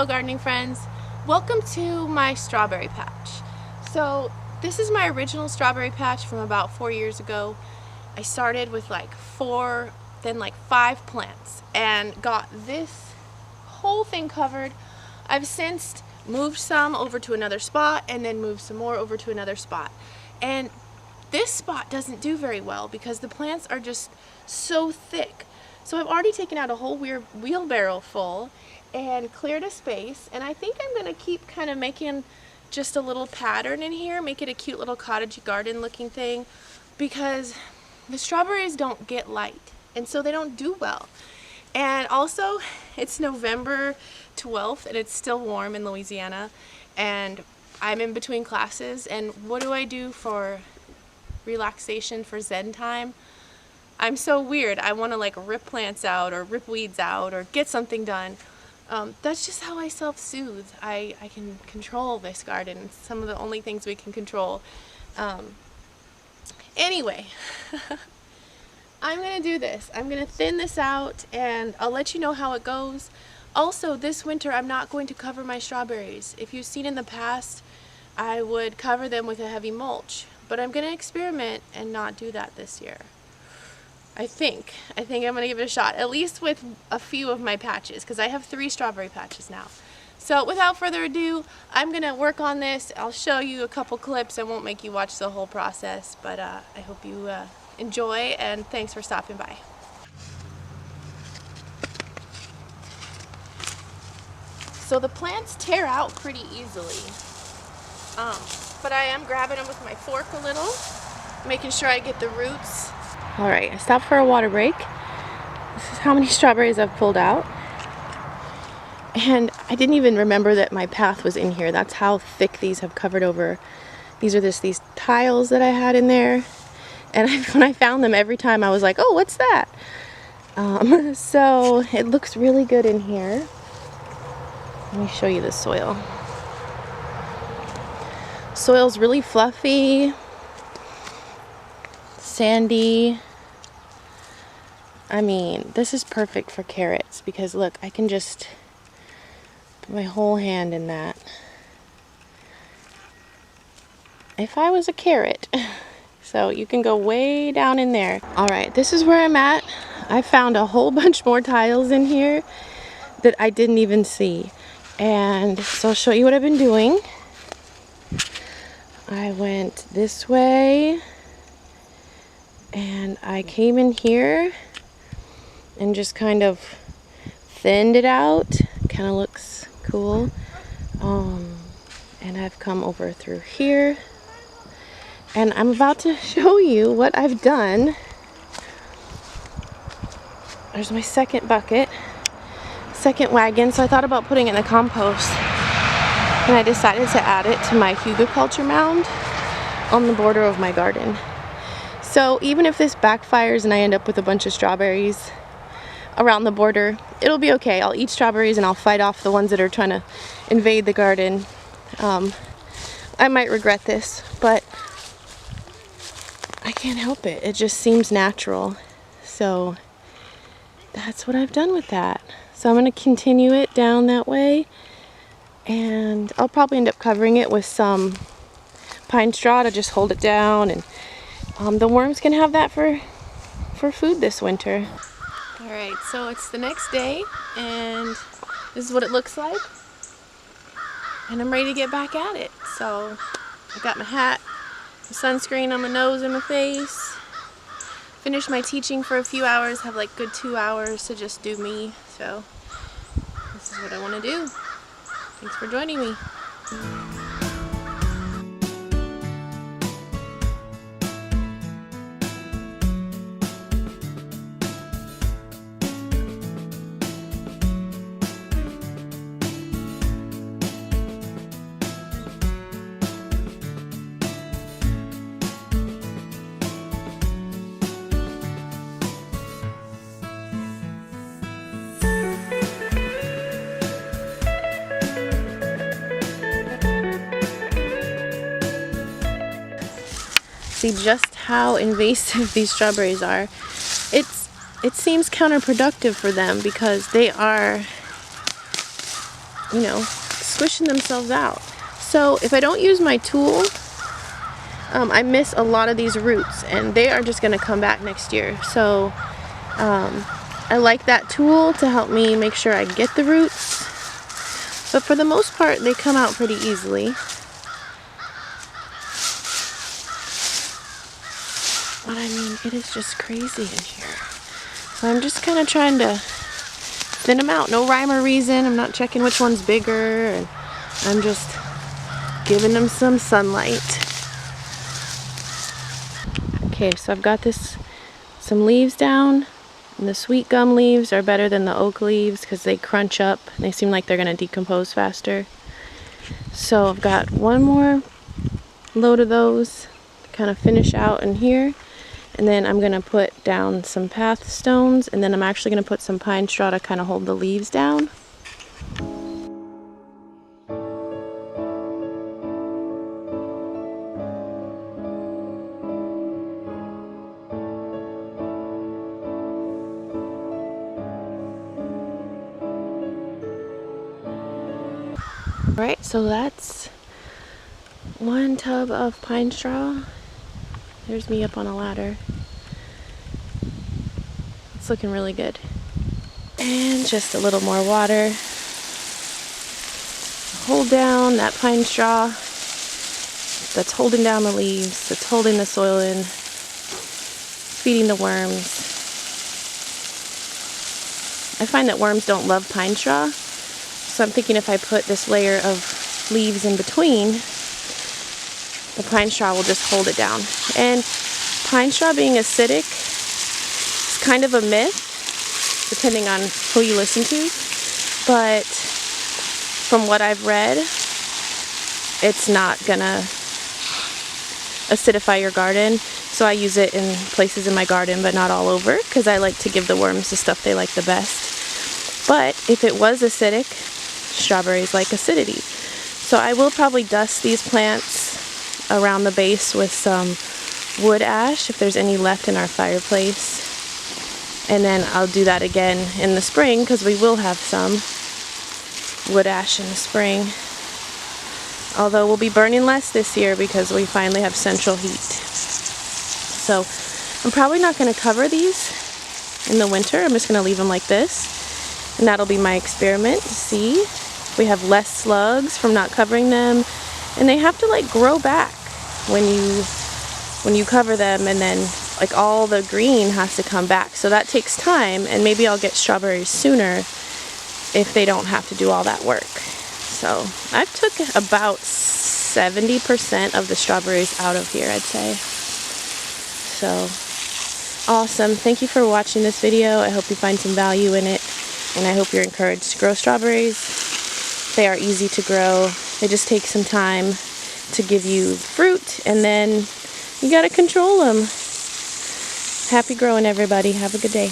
Hello gardening friends, welcome to my strawberry patch. So this is my original strawberry patch from about 4 years ago. I started with like 4, then like 5 plants and got this whole thing covered. I've since moved some over to another spot and then moved some more over to another spot. And this spot doesn't do very well because the plants are just so thick. So I've already taken out a whole wheelbarrow full and cleared a space, and I think I'm going to keep kind of making just a little pattern in here, make it a cute little cottage garden looking thing, because the strawberries don't get light and so they don't do well. And also it's November 12th and it's still warm in Louisiana, and I'm in between classes, and what do I do for relaxation, for Zen time? I'm so weird. I want to like rip plants out or rip weeds out or get something done. That's just how I self-soothe. I can control this garden. It's some of the only things we can control. Anyway, I'm going to do this. I'm going to thin this out and I'll let you know how it goes. Also, this winter I'm not going to cover my strawberries. If you've seen in the past, I would cover them with a heavy mulch. But I'm going to experiment and not do that this year. I think I'm going to give it a shot, at least with a few of my patches, because I have 3 strawberry patches now. So without further ado, I'm going to work on this. I'll show you a couple clips. I won't make you watch the whole process, but I hope you enjoy, and thanks for stopping by. So the plants tear out pretty easily, but I am grabbing them with my fork a little, making sure I get the roots. Alright, I stopped for a water break. This is how many strawberries I've pulled out. And I didn't even remember that my path was in here. That's how thick these have covered over. These are just these tiles that I had in there. And when I found them, every time I was like, oh, what's that? So it looks really good in here. Let me show you the soil. Soil's really fluffy, sandy. I mean, this is perfect for carrots because look, I can just put my whole hand in that. If I was a carrot. So you can go way down in there. Alright, this is where I'm at. I found a whole bunch more tiles in here that I didn't even see. And so I'll show you what I've been doing. I went this way and I came in here and just kind of thinned it out. Kind of looks cool. And I've come over through here. And I'm about to show you what I've done. There's my second bucket, second wagon. So I thought about putting it in the compost, and I decided to add it to my hugelkultur mound on the border of my garden. So even if this backfires and I end up with a bunch of strawberries around the border, it'll be okay. I'll eat strawberries and I'll fight off the ones that are trying to invade the garden. I might regret this, but I can't help it. It just seems natural. So that's what I've done with that. So I'm going to continue it down that way, and I'll probably end up covering it with some pine straw to just hold it down, and the worms can have that for food this winter. Alright, so it's the next day and this is what it looks like, and I'm ready to get back at it. So I got my hat, my sunscreen on my nose and my face, finished my teaching for a few hours, have like good 2 hours to just do me. So this is what I want to do. Thanks for joining me. See just how invasive these strawberries are. It seems counterproductive for them because they are you know, squishing themselves out. So if I don't use my tool, I miss a lot of these roots, and they are just going to come back next year. So I like that tool to help me make sure I get the roots. But for the most part, they come out pretty easily. But I mean, it is just crazy in here. So I'm just kind of trying to thin them out. No rhyme or reason. I'm not checking which one's bigger. And I'm just giving them some sunlight. Okay, so I've got some leaves down. And the sweet gum leaves are better than the oak leaves because they crunch up. They seem like they're going to decompose faster. So I've got one more load of those to kind of finish out in here. And then I'm going to put down some path stones, and then I'm actually going to put some pine straw to kind of hold the leaves down. Alright, so that's one tub of pine straw. There's me up on a ladder. It's looking really good. And just a little more water. Hold down that pine straw that's holding down the leaves, that's holding the soil in, feeding the worms. I find that worms don't love pine straw, so I'm thinking if I put this layer of leaves in between, the pine straw will just hold it down. And pine straw being acidic is kind of a myth, depending on who you listen to. But from what I've read, it's not gonna acidify your garden. So I use it in places in my garden, but not all over, because I like to give the worms the stuff they like the best. But if it was acidic, strawberries like acidity. So I will probably dust these plants around the base with some wood ash if there's any left in our fireplace, and then I'll do that again in the spring because we will have some wood ash in the spring, although we'll be burning less this year because we finally have central heat. So I'm probably not going to cover these in the winter. I'm just going to leave them like this, and that'll be my experiment to see if we have less slugs from not covering them. And they have to like grow back when you cover them, and then like all the green has to come back. So that takes time, and maybe I'll get strawberries sooner if they don't have to do all that work. So I've took about 70% of the strawberries out of here, I'd say. So awesome. Thank you for watching this video. I hope you find some value in it, and I hope you're encouraged to grow strawberries. They are easy to grow. They just take some time to give you fruit, and then you gotta control them. Happy growing, everybody. Have a good day.